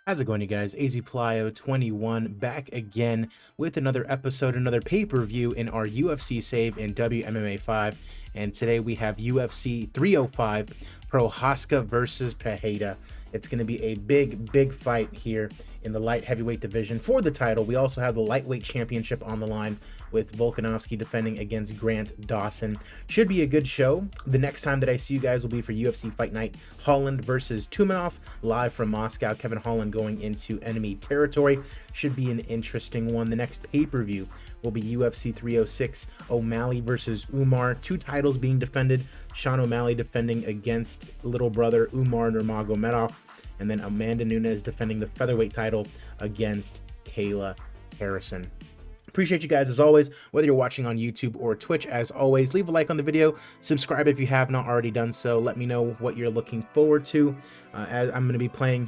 How's it going, you guys? AZ Plyo 21 back again with another episode, another pay-per-view in our UFC save in WMMA 5. And today we have UFC 305, Prochazka versus Pereira. It's going to be a big fight here in the light heavyweight division for the title. We also have the lightweight championship on the line with Volkanovski defending against Grant Dawson. Should be a good show. The next time that I see you guys will be for UFC Fight Night, Holland versus Tumanov, live from Moscow. Kevin Holland going into enemy territory. Should be an interesting one. The next pay-per-view will be UFC 306, O'Malley versus Umar. Two titles being defended. Sean O'Malley defending against little brother Umar Nurmagomedov, and then Amanda Nunes defending the featherweight title against Kayla Harrison. Appreciate you guys as always, whether you're watching on YouTube or Twitch. As always, leave a like on the video, subscribe if you have not already done so. Let me know what you're looking forward to. As I'm going to be playing,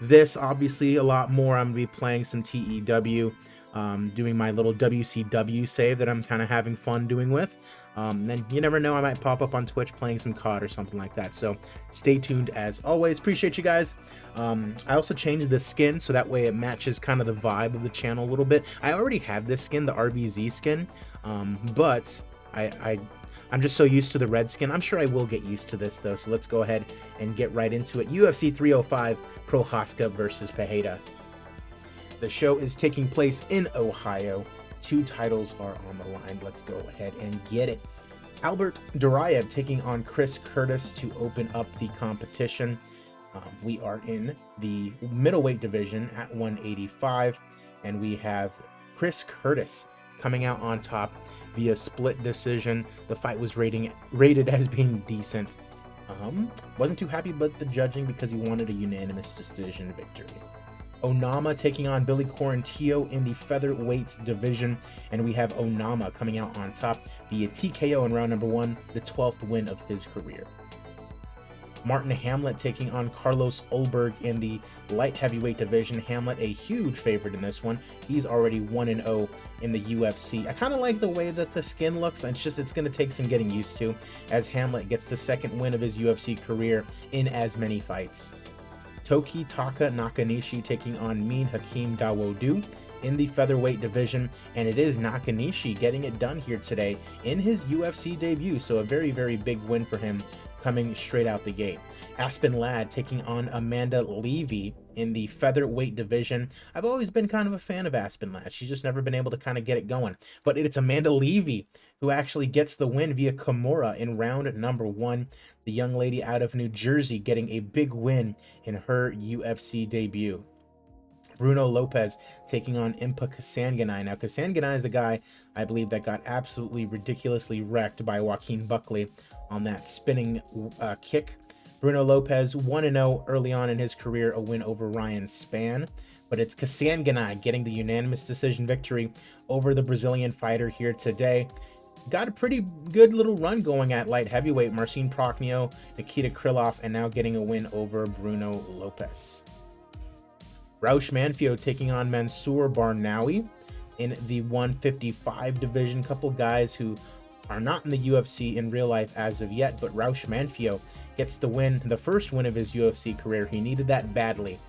this obviously a lot more. I'm going to be playing some TEW, doing my little WCW save that I'm kind of having fun doing with. Then you never know, I might pop up on Twitch playing some COD or something like that. So stay tuned as always. Appreciate you guys. I also changed the skin so that way it matches kind of the vibe of the channel a little bit. I already have this skin, the RBZ skin, but I'm just so used to the red skin. I'm sure I will get used to this though. So let's go ahead and get right into it. UFC 305, Prochazka versus Pereira. The show is taking place in Ohio. Two titles are on the line. Let's go ahead and get it. Albert Duraev taking on Chris Curtis to open up the competition. We are in the middleweight division at 185, and we have Chris Curtis coming out on top via split decision. The fight was rated as being decent. Wasn't too happy about the judging because he wanted a unanimous decision victory. Onama taking on Billy Quarantillo in the featherweight division, and we have Onama coming out on top via TKO in round number 1, the 12th win of his career. Martin Hamlet taking on Carlos Ulberg in the light heavyweight division. Hamlet a huge favorite in this one. He's already 1-0 in the UFC. I kind of like the way that the skin looks. It's going to take some getting used to as Hamlet gets the second win of his UFC career in as many fights. Toki Taka Nakanishi taking on Min Hakeem Dawodu in the featherweight division, and it is Nakanishi getting it done here today in his UFC debut, so a very big win for him coming straight out the gate. Aspen Ladd taking on Amanda Levy in the featherweight division. I've always been kind of a fan of Aspen Ladd. She's just never been able to kind of get it going, but it's Amanda Levy who actually gets the win via Kimura in round number 1. The young lady out of New Jersey getting a big win in her UFC debut. Bruno Lopez taking on Impa Kasanganay. Now, Kasanganay is the guy, I believe, that got absolutely ridiculously wrecked by Joaquin Buckley on that spinning kick. Bruno Lopez 1-0 early on in his career, a win over Ryan Spann. But it's Kasanganay getting the unanimous decision victory over the Brazilian fighter here today. Got a pretty good little run going at light heavyweight. Marcin Prokhnio, Nikita Krylov, and now getting a win over Bruno Lopez. Raush Manfio taking on Mansour Barnawi in the 155 division. Couple guys who are not in the UFC in real life as of yet, but Raush Manfio gets the win, the first win of his UFC career. He needed that badly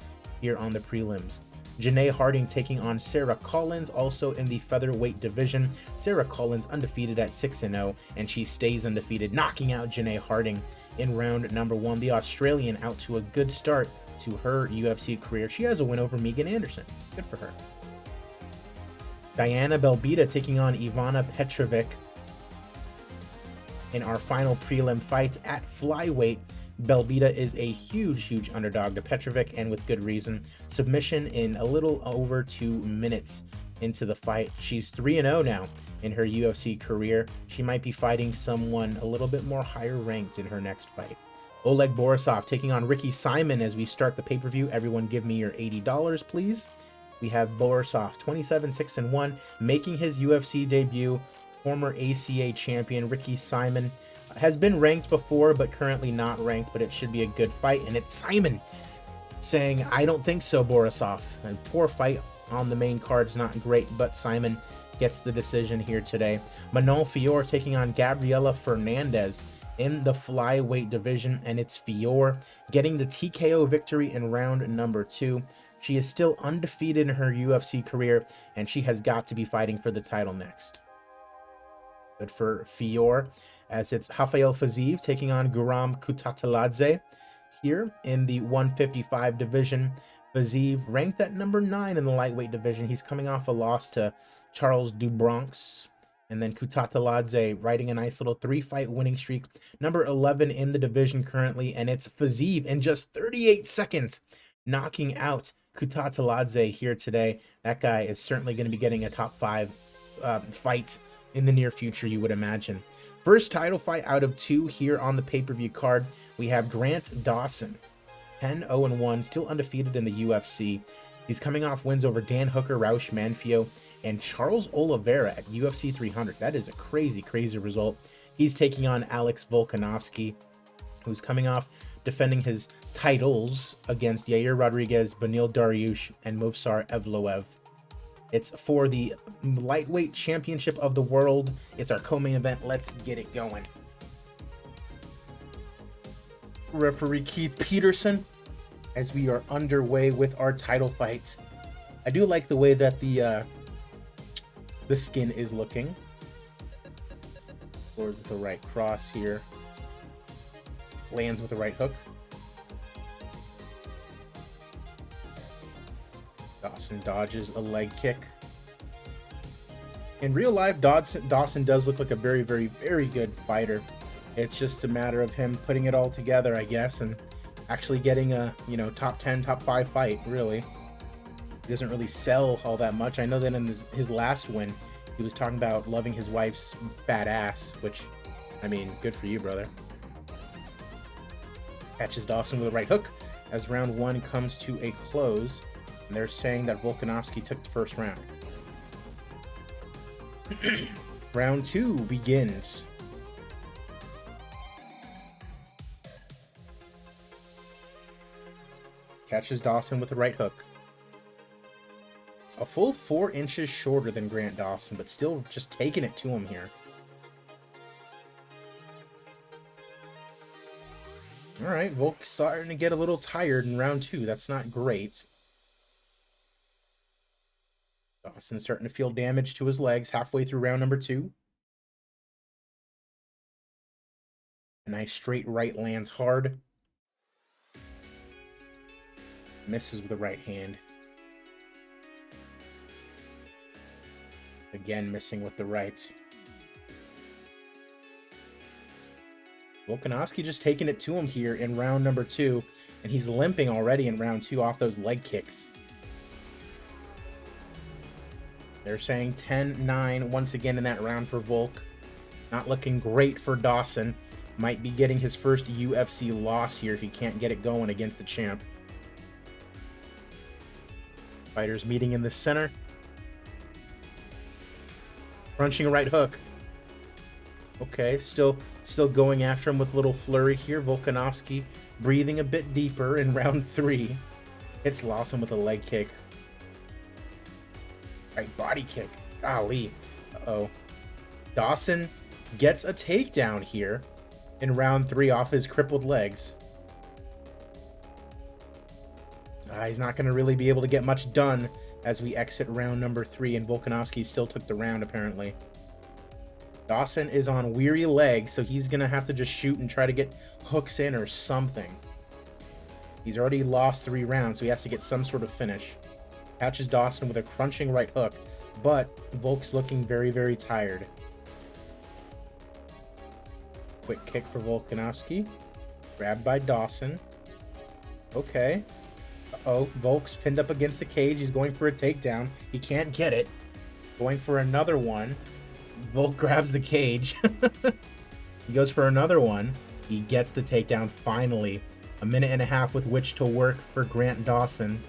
here on the prelims. Janae Harding taking on Sarah Collins, also in the featherweight division. Sarah Collins undefeated at 6-0, and she stays undefeated, knocking out Janae Harding in round number 1. The Australian out to a good start to her UFC career. She has a win over Megan Anderson. Good for her. Diana Belbita taking on Ivana Petrovic in our final prelim fight at flyweight. Belbita is a huge underdog to Petrovic, and with good reason. Submission in a little over 2 minutes into the fight. She's 3-0 now in her UFC career. She might be fighting someone a little bit more higher ranked in her next fight. Oleg Borisov taking on Ricky Simon as we start the pay-per-view. Everyone give me your $80, please. We have Borisov 27-6-1 making his UFC debut. Former ACA champion Ricky Simon has been ranked before, but currently not ranked, but it should be a good fight. And it's Simon saying, I don't think so, Borisov. A poor fight on the main card's not great, but Simon gets the decision here today. Manon Fior taking on Gabriela Fernandez in the flyweight division, and it's Fior getting the TKO victory in round number 2. She is still undefeated in her UFC career, and she has got to be fighting for the title next. Good for Fior, as it's Rafael Fiziev taking on Guram Kutateladze here in the 155 division. Fiziev ranked at number 9 in the lightweight division. He's coming off a loss to Charles Dubronx. And then Kutateladze riding a nice little 3-fight winning streak. Number 11 in the division currently. And it's Fiziev in just 38 seconds knocking out Kutateladze here today. That guy is certainly going to be getting a top 5 fight in the near future, you would imagine. First title fight out of 2 here on the pay-per-view card. We have Grant Dawson, 10-0-1, still undefeated in the UFC. He's coming off wins over Dan Hooker, Raush Manfio, and Charles Oliveira at UFC 300. That is a crazy, crazy result. He's taking on Alex Volkanovski, who's coming off defending his titles against Yair Rodriguez, Benil Dariush, and Movsar Evloev. It's for the lightweight championship of the world. It's our co-main event. Let's get it going. Referee Keith Peterson, as we are underway with our title fight. I do like the way that the skin is looking. Forward with the right cross here. Lands with the right hook. Dawson dodges a leg kick. In real life, Dawson does look like a very, very, very good fighter. It's just a matter of him putting it all together, I guess, and actually getting a, top 10, top 5 fight, really. He doesn't really sell all that much. I know that in his last win, he was talking about loving his wife's fat ass, which, I mean, good for you, brother. Catches Dawson with a right hook as round 1 comes to a close. And they're saying that Volkanovski took the first round. Round 2 begins. Catches Dawson with the right hook. A full 4 inches shorter than Grant Dawson, but still just taking it to him here. Alright, Volk's starting to get a little tired in round 2. That's not great. Dawson's starting to feel damage to his legs halfway through round number 2. A nice straight right lands hard. Misses with the right hand. Again, missing with the right. Volkanovski just taking it to him here in round number 2, and he's limping already in round 2 off those leg kicks. They're saying 10-9 once again in that round for Volk. Not looking great for Dawson. Might be getting his first UFC loss here if he can't get it going against the champ. Fighters meeting in the center. Crunching a right hook. Okay, still going after him with a little flurry here. Volkanovski breathing a bit deeper in round 3. Hits Lawson with a leg kick. Right body kick. Golly. Uh-oh. Dawson gets a takedown here in round 3 off his crippled legs. He's not going to really be able to get much done as we exit round number 3, and Volkanovski still took the round, apparently. Dawson is on weary legs, so he's going to have to just shoot and try to get hooks in or something. He's already lost 3 rounds, so he has to get some sort of finish. Catches Dawson with a crunching right hook, but Volk's looking very, very tired. Quick kick for Volkanovski. Grabbed by Dawson. Okay. Uh-oh, Volk's pinned up against the cage. He's going for a takedown. He can't get it. Going for another one. Volk grabs the cage. He goes for another one. He gets the takedown finally. A minute and a half with which to work for Grant Dawson.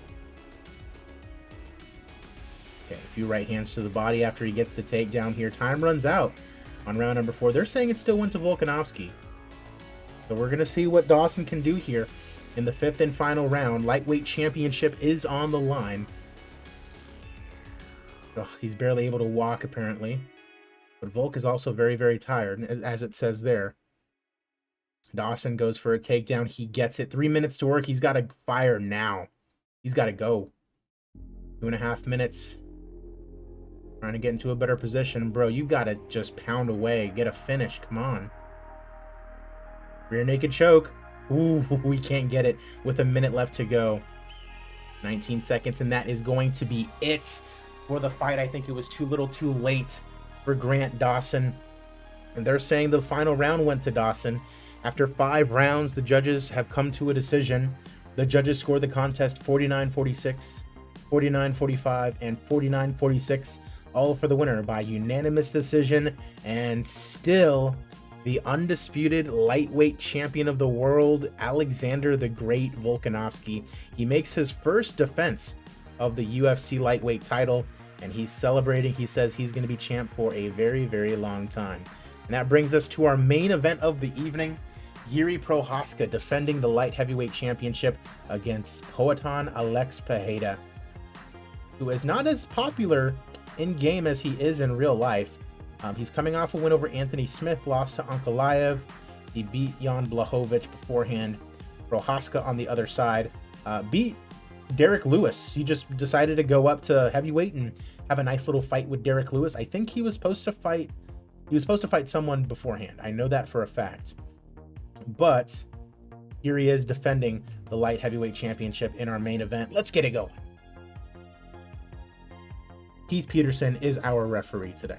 Okay, a few right hands to the body after he gets the takedown here. Time runs out on round number 4. They're saying it still went to Volkanovski. So we're going to see what Dawson can do here in the 5th and final round. Lightweight championship is on the line. Ugh, he's barely able to walk, apparently. But Volk is also very, very tired, as it says there. Dawson goes for a takedown. He gets it. 3 minutes to work. He's got to fire now. He's got to go. 2.5 minutes. Trying to get into a better position. Bro, you gotta just pound away. Get a finish. Come on. Rear naked choke. Ooh, we can't get it with a minute left to go. 19 seconds, and that is going to be it for the fight. I think it was too little too late for Grant Dawson. And they're saying the final round went to Dawson. After 5 rounds, the judges have come to a decision. The judges scored the contest 49-46, 49-45, and 49-46, all for the winner by unanimous decision, and still the undisputed lightweight champion of the world, Alexander the Great Volkanovski. He makes his first defense of the UFC lightweight title, and he's celebrating. He says he's going to be champ for a very, very long time. And that brings us to our main event of the evening. Yuri Prochazka defending the light heavyweight championship against Poatan Alex Pereira, who is not as popular in game as he is in real life. He's coming off a win over Anthony Smith, lost to Ankalaev. He beat Jan Blachowicz beforehand. Prochazka on the other side beat Derek Lewis. He just decided to go up to heavyweight and have a nice little fight with Derek Lewis. I think he was supposed to fight. He was supposed to fight someone beforehand. I know that for a fact. But here he is defending the light heavyweight championship in our main event. Let's get it going. Keith Peterson is our referee today.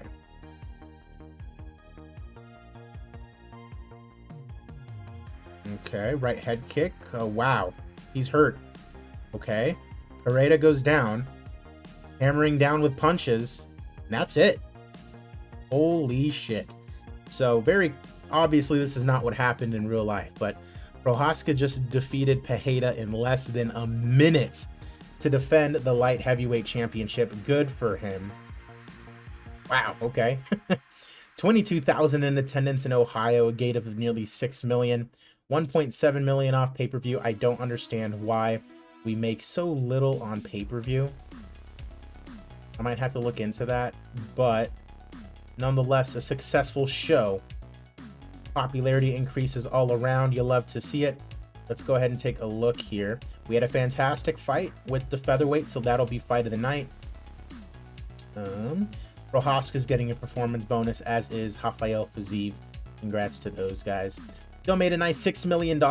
Okay, right head kick. Oh, wow. He's hurt. Okay. Pereira goes down. Hammering down with punches. And that's it. Holy shit. So, very obviously, this is not what happened in real life. But Prochazka just defeated Pereira in less than a minute to defend the light heavyweight championship. Good for him. Wow, okay. 22,000 in attendance in Ohio, a gate of nearly 6 million. 1.7 million off pay-per-view. I don't understand why we make so little on pay-per-view. I might have to look into that, but nonetheless, a successful show. Popularity increases all around. You love to see it. Let's go ahead and take a look here. We had a fantastic fight with the featherweight, so that'll be fight of the night. Prochazka's getting a performance bonus, as is Rafael Fiziev. Congrats to those guys. Still made a nice $6 million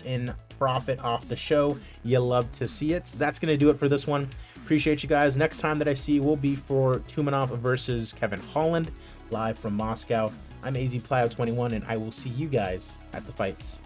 in profit off the show. You love to see it. So that's going to do it for this one. Appreciate you guys. Next time that I see you will be for Tumanov versus Kevin Holland, live from Moscow. I'm AZPlyo21, and I will see you guys at the fights.